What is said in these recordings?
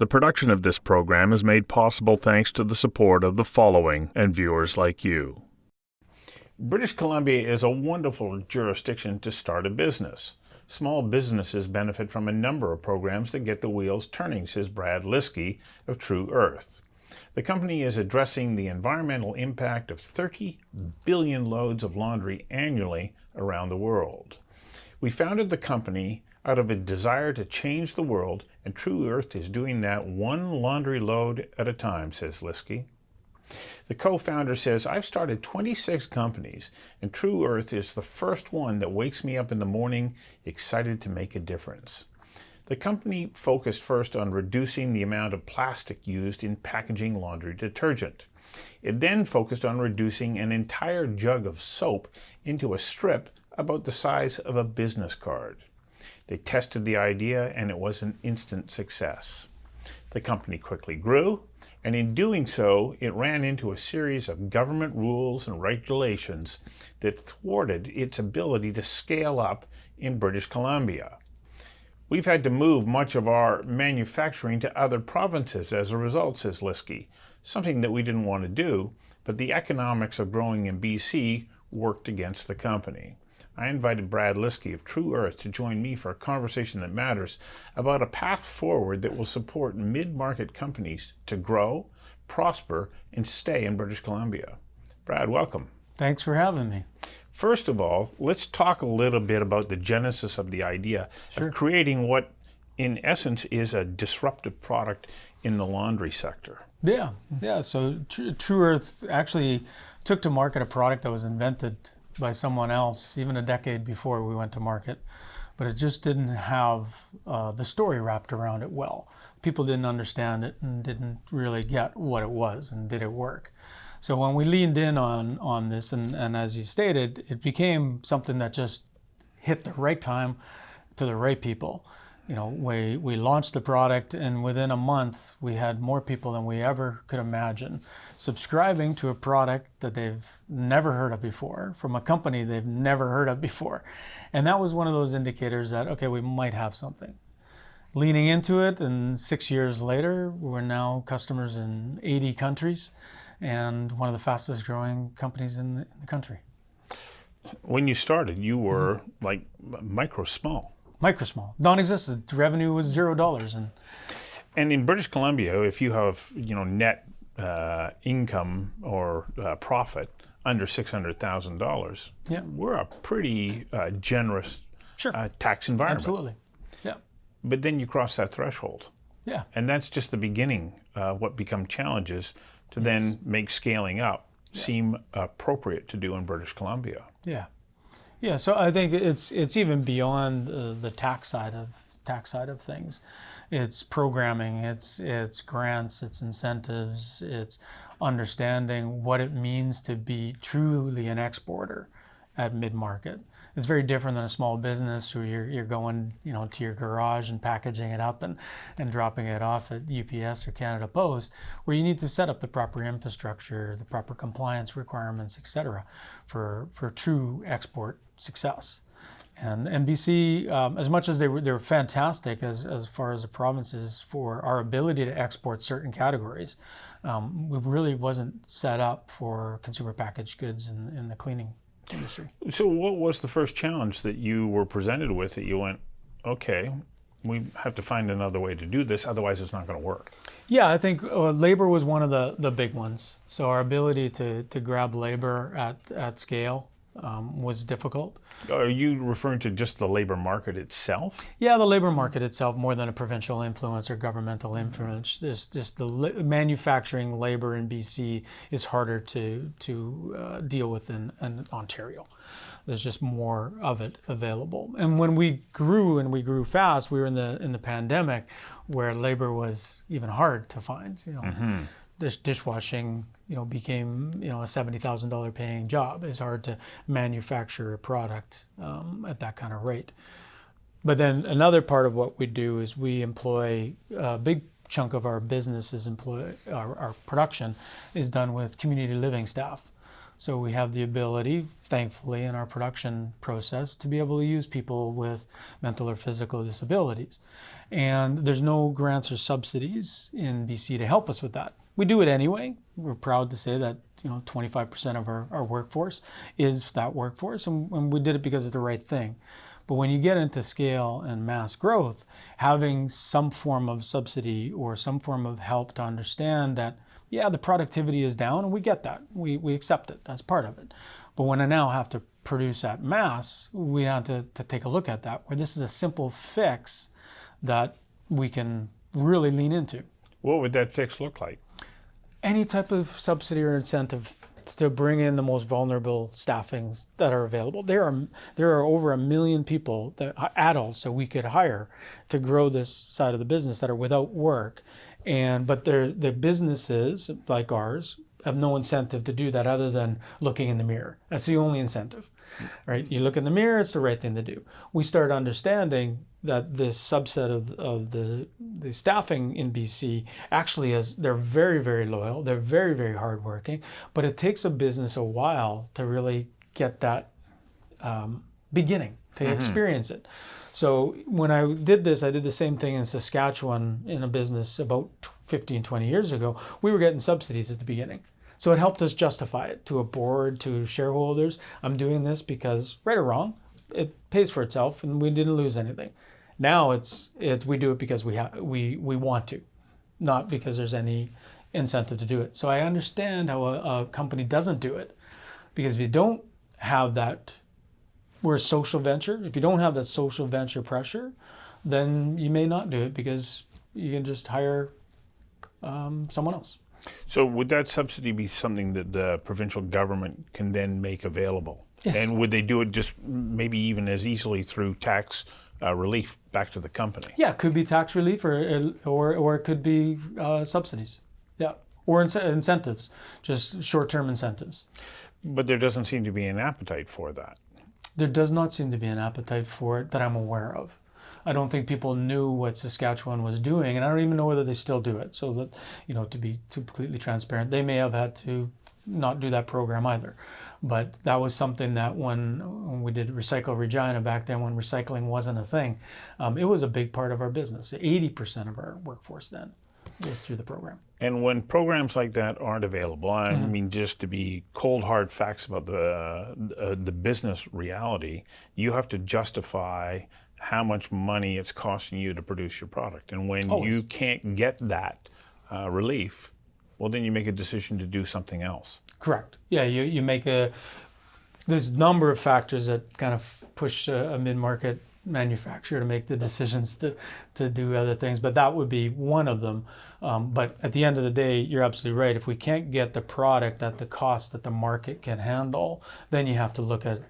The production of this program is made possible thanks to the support of the following and viewers like you. British Columbia is a wonderful jurisdiction to start a business. Small businesses benefit from a number of programs that get the wheels turning, says Brad Liski of Tru Earth. The company is addressing the environmental impact of 30 billion loads of laundry annually around the world. We founded the company out of a desire to change the world, and Tru Earth is doing that one laundry load at a time, says Liski. The co-founder says, I've started 26 companies, and Tru Earth is the first one that wakes me up in the morning excited to make a difference. The company focused first on reducing the amount of plastic used in packaging laundry detergent. It then focused on reducing an entire jug of soap into a strip about the size of a business card. They tested the idea, and it was an instant success. The company quickly grew, and in doing so, it ran into a series of government rules and regulations that thwarted its ability to scale up in British Columbia. We've had to move much of our manufacturing to other provinces as a result, says Liski, something that we didn't want to do, but the economics of growing in BC worked against the company. I invited Brad Liski of Tru Earth to join me for a conversation that matters about a path forward that will support mid-market companies to grow, prosper, and stay in British Columbia. Brad, welcome. Thanks for having me. First of all, let's talk a little bit about the genesis of the idea of creating what, in essence, is a disruptive product in the laundry sector. Yeah. So Tru Earth actually took to market a product that was invented by someone else even a decade before we went to market, but it just didn't have the story wrapped around it well. People didn't understand it and didn't really get what it was and did it work. So when we leaned in on this, and as you stated, it became something that just hit the right time to the right people. You know, we launched the product, and within a month, we had more people than we ever could imagine subscribing to a product that they've never heard of before, from a company they've never heard of before. And that was one of those indicators that, okay, we might have something. Leaning into it, and 6 years later, we're now customers in 80 countries and one of the fastest growing companies in the country. When you started, you were like micro-small. Micro-small, non-existent. Revenue was $0. And in British Columbia, if you have net income or profit under $600,000, we're a pretty generous tax environment. Absolutely, yeah. But then you cross that threshold. Yeah. And that's just the beginning. What become challenges to then make scaling up seem appropriate to do in British Columbia. Yeah, so I think it's even beyond the tax side of things. It's programming, it's grants, it's incentives, it's understanding what it means to be truly an exporter at mid-market. It's very different than a small business where you're going to your garage and packaging it up and dropping it off at UPS or Canada Post, where you need to set up the proper infrastructure, the proper compliance requirements, etc., for true export success. And BC, as much as they were fantastic as far as the provinces for our ability to export certain categories, we really wasn't set up for consumer packaged goods in the cleaning industry. So what was the first challenge that you were presented with that you went, okay, we have to find another way to do this, otherwise it's not going to work? Yeah, I think labor was one of the big ones. So our ability to grab labor at scale was difficult. Are you referring to just the labor market itself? Yeah, the labor market itself, more than a provincial influence or governmental influence. Just the manufacturing labor in BC is harder to deal with in Ontario. There's just more of it available. And when we grew fast, we were in the pandemic, where labor was even hard to find. This dishwashing, became, a $70,000 paying job. It's hard to manufacture a product at that kind of rate. But then another part of what we do is we employ a big chunk of our business is our production is done with community living staff. So we have the ability, thankfully, in our production process to be able to use people with mental or physical disabilities. And there's no grants or subsidies in BC to help us with that. We do it anyway. We're proud to say that 25% of our workforce is that workforce, and we did it because it's the right thing. But when you get into scale and mass growth, having some form of subsidy or some form of help to understand that, yeah, the productivity is down, and we get that. We accept it. That's part of it. But when I now have to produce at mass, we have to take a look at that, where this is a simple fix that we can really lean into. What would that fix look like? Any type of subsidy or incentive to bring in the most vulnerable staffings that are available. There are over 1 million people, adults, that we could hire to grow this side of the business that are without work. But their businesses, like ours, have no incentive to do that other than looking in the mirror. That's the only incentive, right? You look in the mirror, it's the right thing to do. We start understanding that this subset of the staffing in BC actually they're very, very loyal, they're very, very hardworking, but it takes a business a while to really get that beginning, to experience it. So when I did this, I did the same thing in Saskatchewan in a business about 15, 20 years ago. We were getting subsidies at the beginning. So it helped us justify it to a board, to shareholders. I'm doing this because, right or wrong, it pays for itself and we didn't lose anything. Now we do it because we want to, not because there's any incentive to do it. So I understand how a company doesn't do it, because if you don't have that, we're a social venture. If you don't have that social venture pressure, then you may not do it because you can just hire someone else. So would that subsidy be something that the provincial government can then make available? Yes. And would they do it just maybe even as easily through tax relief back to the company? Yeah, it could be tax relief or it could be subsidies. Yeah, or incentives, just short-term incentives. But there doesn't seem to be an appetite for that. There does not seem to be an appetite for it that I'm aware of. I don't think people knew what Saskatchewan was doing, and I don't even know whether they still do it. So that, to be completely transparent, they may have had to not do that program either. But that was something that when we did Recycle Regina back then, when recycling wasn't a thing, it was a big part of our business. 80% of our workforce then was through the program. And when programs like that aren't available, I mean, just to be cold hard facts about the business reality, you have to justify how much money it's costing you to produce your product. And when you can't get that relief, well, then you make a decision to do something else. Correct. Yeah, you make there's a number of factors that kind of push a mid-market manufacturer to make the decisions to do other things, but that would be one of them. But at the end of the day, you're absolutely right. If we can't get the product at the cost that the market can handle, then you have to look at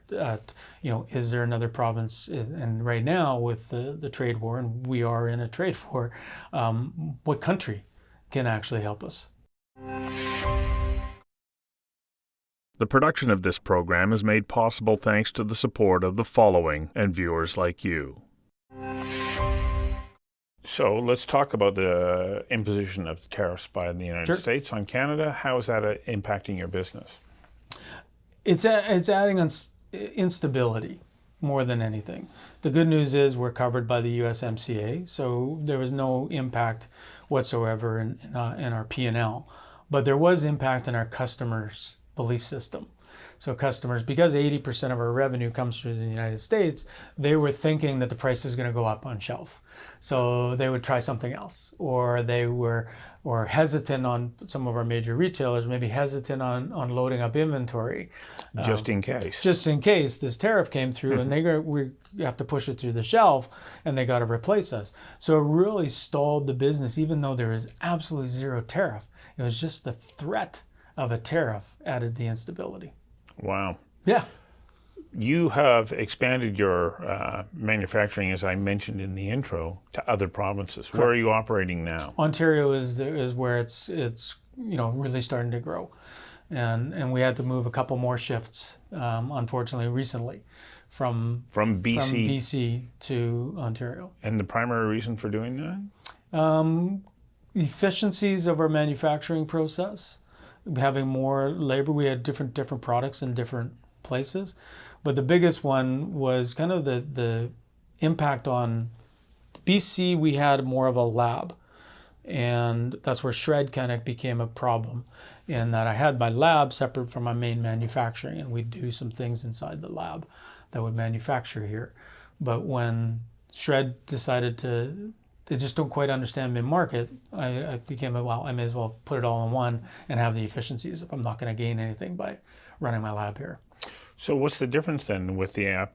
is there another province? And right now with the trade war, and we are in a trade war, what country can actually help us? The production of this program is made possible thanks to the support of the following and viewers like you. So let's talk about the imposition of the tariffs by the United States on Canada. How is that impacting your business? It's adding instability more than anything. The good news is we're covered by the USMCA, so there was no impact whatsoever in our P&L. But there was impact in our customers' belief system. So customers, because 80% of our revenue comes through the United States, they were thinking that the price is going to go up on shelf. So they would try something else, or they were hesitant on some of our major retailers, maybe hesitant on loading up inventory. Just in case. Just in case this tariff came through and we have to push it through the shelf and they got to replace us. So it really stalled the business, even though there is absolutely zero tariff. It was just the threat of a tariff added the instability. Wow. Yeah. You have expanded your manufacturing, as I mentioned in the intro, to other provinces. Correct. Where are you operating now? Ontario is where it's really starting to grow, and we had to move a couple more shifts, unfortunately, recently, from BC to Ontario. And the primary reason for doing that? Efficiencies of our manufacturing process. having more labor. We had different products in different places, but the biggest one was kind of the impact on BC. We had more of a lab, and that's where shred kind of became a problem, in that I had my lab separate from my main manufacturing, and we'd do some things inside the lab that would manufacture here. But when shred decided they just don't quite understand mid-market, I became I may as well put it all in one and have the efficiencies if I'm not going to gain anything by running my lab here. So what's the difference then with the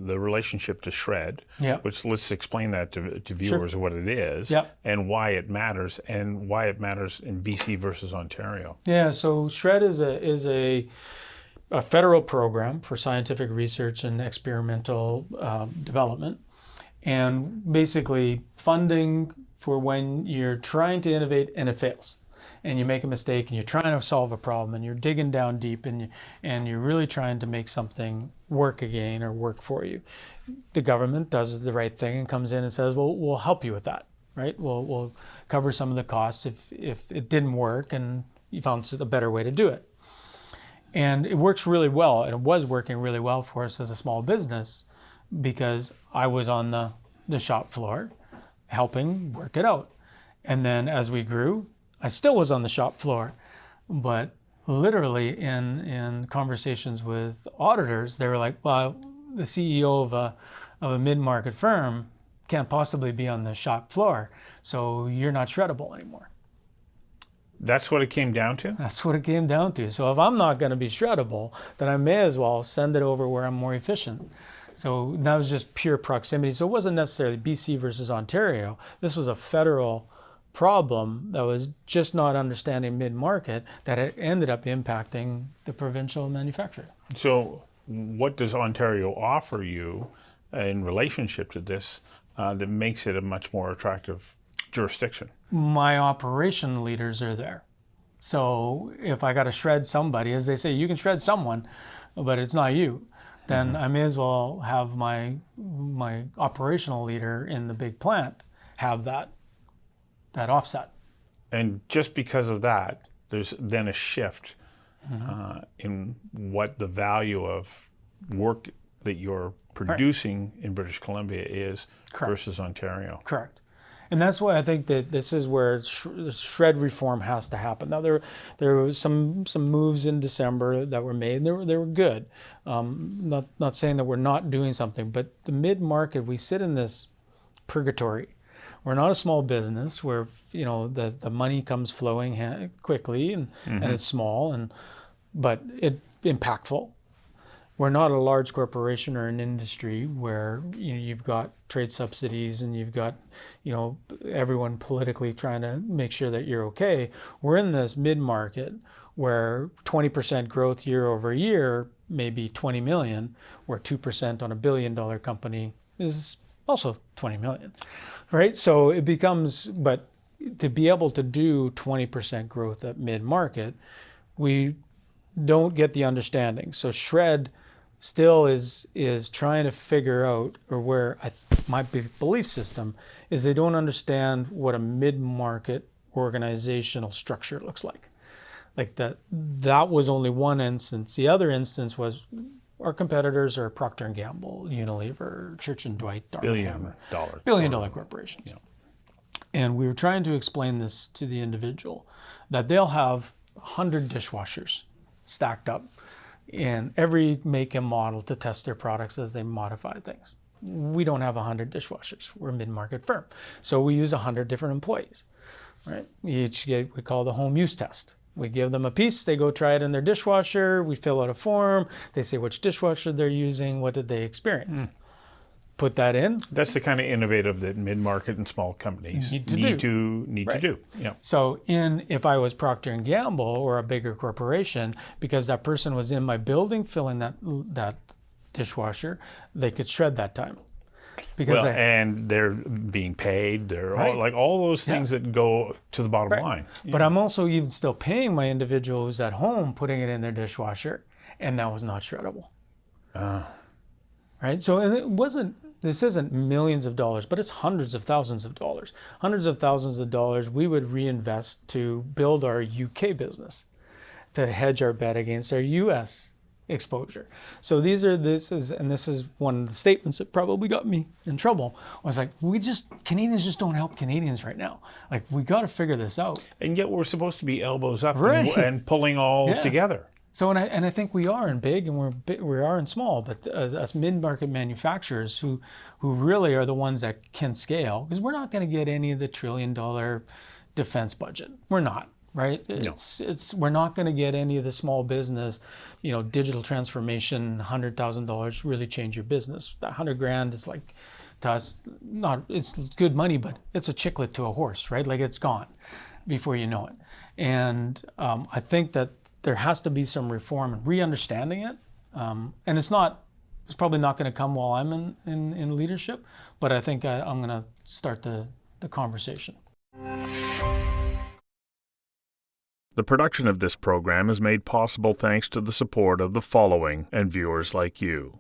relationship to shred? Yeah. Which, let's explain that to viewers, what it is, Yep. and why it matters in BC versus Ontario. Yeah. So shred is a federal program for scientific research and experimental development, and basically funding for when you're trying to innovate and it fails, and you make a mistake and you're trying to solve a problem and you're digging down deep and you're really trying to make something work again or work for you. The government does the right thing and comes in and says, well, we'll help you with that, right? We'll cover some of the costs if it didn't work and you found a better way to do it. And it works really well, and it was working really well for us as a small business, because I was on the shop floor helping work it out. And then as we grew, I still was on the shop floor, but literally in conversations with auditors, they were like, well, the CEO of a mid-market firm can't possibly be on the shop floor, so you're not shreddable anymore. That's what it came down to? That's what it came down to. So if I'm not going to be shreddable, then I may as well send it over where I'm more efficient. So that was just pure proximity. So it wasn't necessarily BC versus Ontario. This was a federal problem that was just not understanding mid-market, that it ended up impacting the provincial manufacturer. So what does Ontario offer you in relationship to this that makes it a much more attractive jurisdiction? My operation leaders are there. So if I got to shred somebody, as they say, you can shred someone, but it's not you, then I may as well have my operational leader in the big plant have that offset. And just because of that, there's then a shift in what the value of work that you're producing in British Columbia is versus Ontario. Correct. And that's why I think that this is where shred reform has to happen. Now, there were some moves in December that were made, and they were good. Not saying that we're not doing something, but the mid-market, we sit in this purgatory. We're not a small business where the money comes flowing quickly and it's small, but it's impactful. We're not a large corporation or an industry where you've got trade subsidies and you've got everyone politically trying to make sure that you're okay. We're in this mid-market where 20% growth year over year may be 20 million, where 2% on $1 billion company is also 20 million, right? So it becomes, but to be able to do 20% growth at mid-market, we don't get the understanding. So shred still is trying to figure out, or where my belief system is, they don't understand what a mid-market organizational structure looks like. Like that was only one instance. The other instance was our competitors are Procter & Gamble, Unilever, Church & Dwight, Darden billion-dollar corporations. Yeah. And we were trying to explain this to the individual, that they'll have 100 dishwashers stacked up in every make and model to test their products as they modify things. We don't have 100 dishwashers. We're a mid-market firm. So we use 100 different employees, right? We call the home use test. We give them a piece, they go try it in their dishwasher, we fill out a form, they say which dishwasher they're using, what did they experience. Put that in. That's the kind of innovative that mid-market and small companies need to do. Yeah. So if I was Procter & Gamble or a bigger corporation, because that person was in my building filling that dishwasher, they could shred that time. Because and they're being paid. They're all those things that go to the bottom line. But I'm also even still paying my individual who's at home, putting it in their dishwasher, and that was not shreddable. Right. So and it wasn't this isn't millions of dollars, but it's hundreds of thousands of dollars. Hundreds of thousands of dollars we would reinvest to build our UK business, to hedge our bet against our US exposure. So this is one of the statements that probably got me in trouble. I was like, Canadians just don't help Canadians right now. Like, we got to figure this out. And yet we're supposed to be elbows up Right. and pulling all together. So, and I think we are in big and we are in small, but us mid-market manufacturers who really are the ones that can scale, because we're not going to get any of the $1 trillion defense budget. We're not. Right? We're not going to get any of the small business, digital transformation, $100,000 really change your business. That $100,000 is like, to us, it's good money, but it's a chiclet to a horse, right? Like, it's gone before you know it. And I think that there has to be some reform and re-understanding it. And it's probably not going to come while I'm in leadership, but I think I'm going to start the conversation. The production of this program is made possible thanks to the support of the following and viewers like you.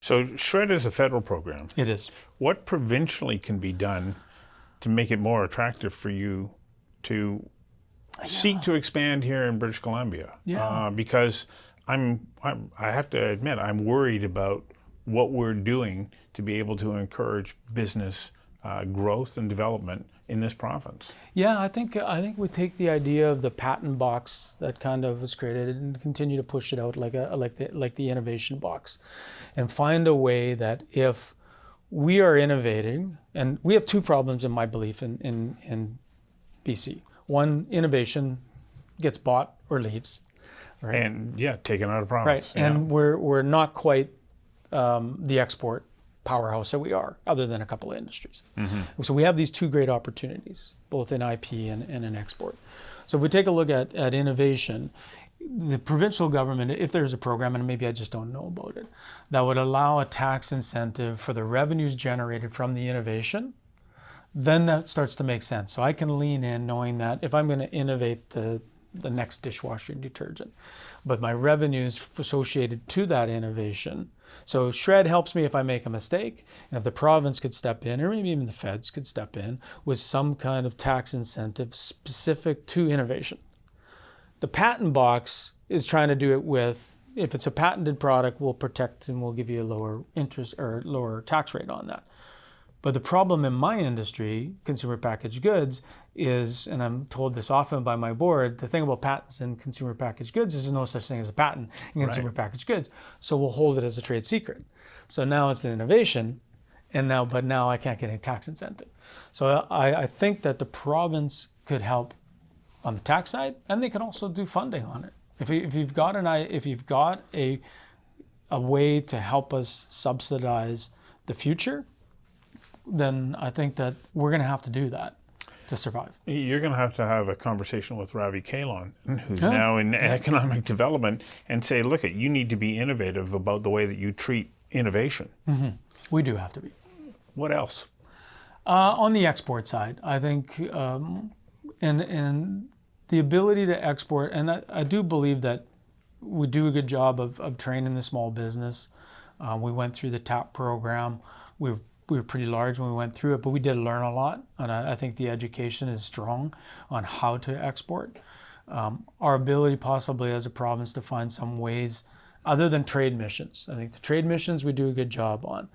So SHRED is a federal program. It is. What provincially can be done to make it more attractive for you to seek to expand here in British Columbia? Because I have to admit, I'm worried about what we're doing to be able to encourage business growth and development in this province. Yeah, I think we take the idea of the patent box that kind of was created and continue to push it out like the innovation box, and find a way that if we are innovating, and we have two problems in my belief in BC. One, innovation gets bought or leaves, right? And taken out of province. Right, and we're not quite the export powerhouse that we are, other than a couple of industries. Mm-hmm. So we have these two great opportunities, both in IP and in export. So if we take a look at innovation, the provincial government, if there's a program, and maybe I just don't know about it, that would allow a tax incentive for the revenues generated from the innovation, then that starts to make sense. So I can lean in knowing that if I'm going to innovate the next dishwasher detergent, but my revenues associated to that innovation. So SHRED helps me if I make a mistake, and if the province could step in, or maybe even the feds could step in with some kind of tax incentive specific to innovation. The patent box is trying to do it with, if it's a patented product, we'll protect and we'll give you a lower interest or lower tax rate on that. But the problem in my industry, consumer packaged goods, is, and I'm told this often by my board, the thing about patents in consumer packaged goods is there's no such thing as a patent in consumer packaged goods. So we'll hold it as a trade secret. So now it's an innovation, but now I can't get any tax incentive. So I think that the province could help on the tax side, and they can also do funding on it. If you've got a way to help us subsidize the future, then I think that we're going to have to do that to survive. You're going to have a conversation with Ravi Kalon, who's now in economic development, and say, look, you need to be innovative about the way that you treat innovation. Mm-hmm. We do have to be. What else? On the export side, I think, and the ability to export, and I do believe that we do a good job of training the small business. We went through the TAP program. We were pretty large when we went through it, but we did learn a lot, and I think the education is strong on how to export. Our ability possibly as a province to find some ways other than trade missions. I think the trade missions we do a good job on,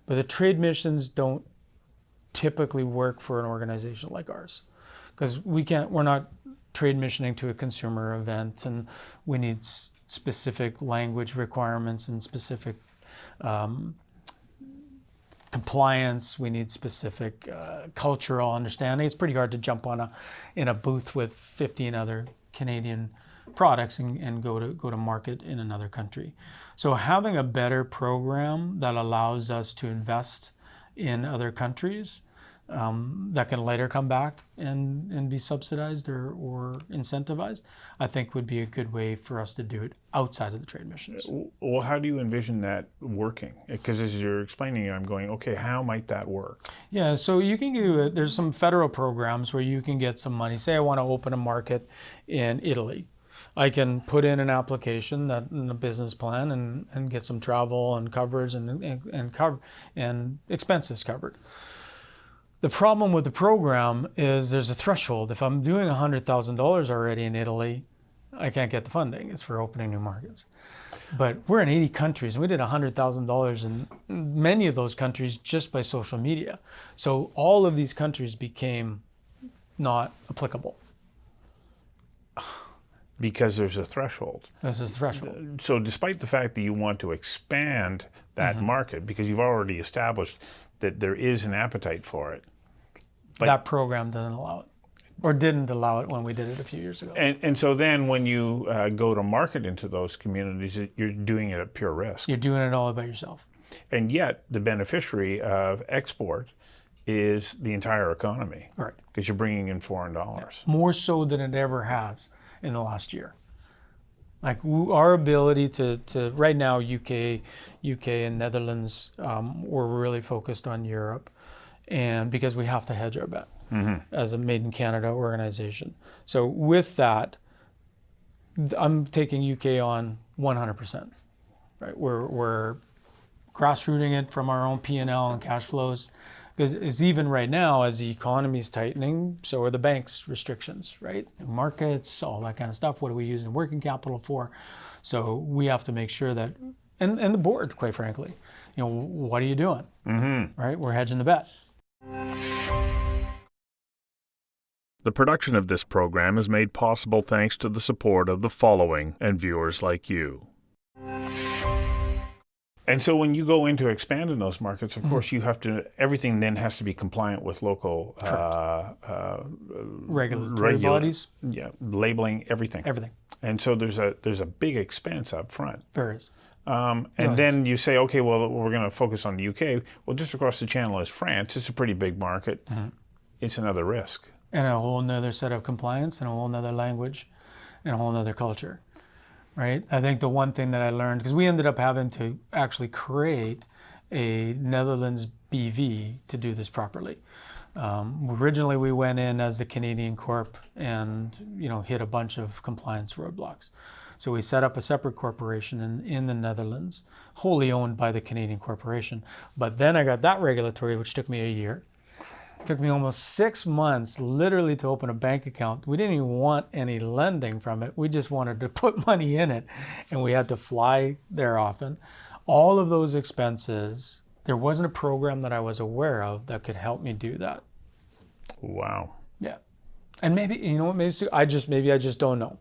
but the trade missions don't typically work for an organization like ours, because we're not trade missioning to a consumer event, and we need specific language requirements and specific compliance. We need specific cultural understanding. It's pretty hard to jump in a booth with 15 other Canadian products and go to market in another country. So having a better program that allows us to invest in other countries that can later come back and be subsidized or incentivized, I think would be a good way for us to do it outside of the trade missions. Well, how do you envision that working? Because as you're explaining it, I'm going, okay, how might that work? Yeah, so you can there's some federal programs where you can get some money. Say I want to open a market in Italy. I can put in an application that in a business plan and get some travel and coverage and expenses covered. The problem with the program is there's a threshold. If I'm doing $100,000 already in Italy, I can't get the funding. It's for opening new markets. But we're in 80 countries, and we did $100,000 in many of those countries just by social media. So all of these countries became not applicable. Because there's a threshold. This is the threshold. So despite the fact that you want to expand that market, because you've already established that there is an appetite for it. But that program doesn't allow it, or didn't allow it when we did it a few years ago. And so then when you go to market into those communities, you're doing it at pure risk. You're doing it all by yourself. And yet the beneficiary of export is the entire economy. Right. Because you're bringing in foreign dollars. More so than it ever has in the last year. Like our ability to right now, UK and Netherlands, we're really focused on Europe, and because we have to hedge our bet as a Made in Canada organization. So with that, I'm taking UK on 100%. Right, we're grassrooting it from our own P&L and cash flows. Because it's even right now, as the economy is tightening, so are the bank's restrictions, right? New markets, all that kind of stuff. What are we using working capital for? So we have to make sure that, and the board, quite frankly, what are you doing? Right? We're hedging the bet. The production of this program is made possible thanks to the support of the following and viewers like you. And so when you go into expand in those markets, of course, you have to, everything then has to be compliant with local regulatory bodies. Yeah, labeling, everything. Everything. And so there's a big expense up front. There is. Then you say, okay, well, we're going to focus on the UK. Well, just across the channel is France. It's a pretty big market. It's another risk. And a whole nother set of compliance and a whole nother language and a whole nother culture. Right? I think the one thing that I learned, because we ended up having to actually create a Netherlands BV to do this properly. Originally, we went in as the Canadian Corp and hit a bunch of compliance roadblocks. So we set up a separate corporation in the Netherlands, wholly owned by the Canadian corporation. But then I got that regulatory, which took me a year. It took me almost 6 months literally to open a bank account. We didn't even want any lending from it. We just wanted to put money in it, and we had to fly there often. All of those expenses, there wasn't a program that I was aware of that could help me do that. Wow. Yeah. And maybe, maybe I just don't know.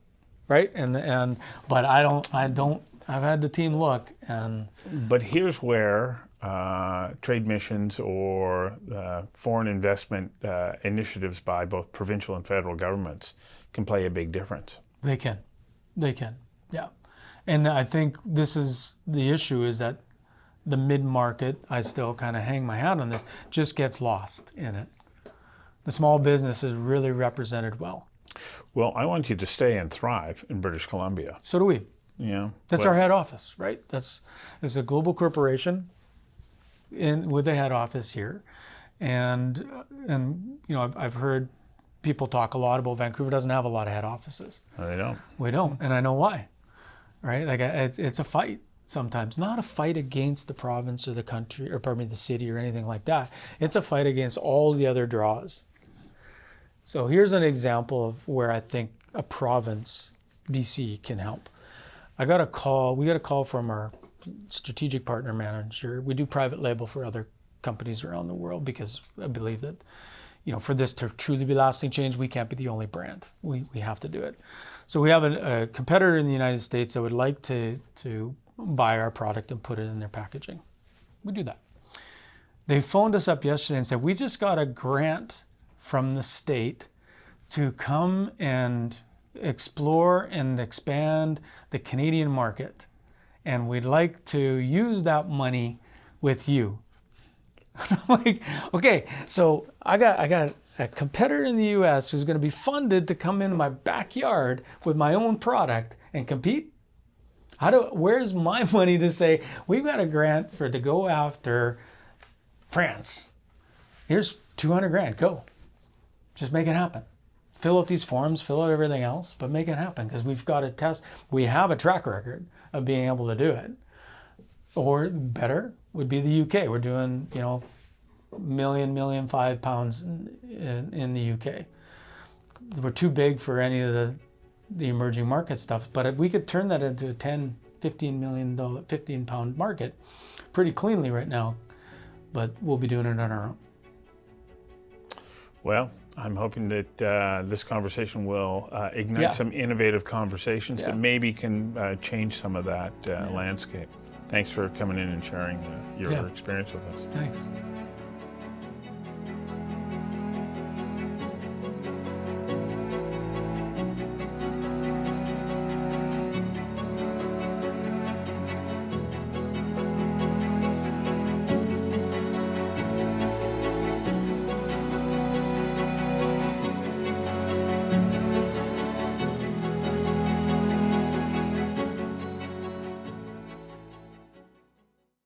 Right? But I've had the team look and. But here's where trade missions or foreign investment initiatives by both provincial and federal governments can play a big difference. They can, yeah. And I think this is the issue, is that the mid-market, I still kind of hang my hat on this, just gets lost in it. The small business is really represented well. Well, I want you to stay and thrive in British Columbia. So do we. Yeah. That's our head office, right? It's a global corporation with a head office here. And I've heard people talk a lot about Vancouver doesn't have a lot of head offices. No, they don't. We don't, and I know why, right? Like it's a fight sometimes, not a fight against the province or the country, or pardon me, the city or anything like that. It's a fight against all the other draws. So here's an example of where I think a province, BC, can help. We got a call from our strategic partner manager. We do private label for other companies around the world because I believe that, for this to truly be lasting change, we can't be the only brand. We have to do it. So we have a competitor in the United States that would like to buy our product and put it in their packaging. We do that. They phoned us up yesterday and said, we just got a grant from the state to come and explore and expand the Canadian market. And we'd like to use that money with you. I'm like, okay, so I got a competitor in the US who's going to be funded to come into my backyard with my own product and compete. Where's my money to say, we've got a grant to go after France. Here's $200,000, go. Just make it happen. fill out these forms, fill out everything else, but make it happen, because we've got to test. We have a track record of being able to do it. Or better would be the UK. We're doing, £1.5 million in the UK. We're too big for any of the emerging market stuff, but if we could turn that into a $10-15 million, 15-pound market pretty cleanly right now, but we'll be doing it on our own. Well, I'm hoping that this conversation will ignite some innovative conversations that maybe can change some of that landscape. Thanks for coming in and sharing your experience with us. Thanks.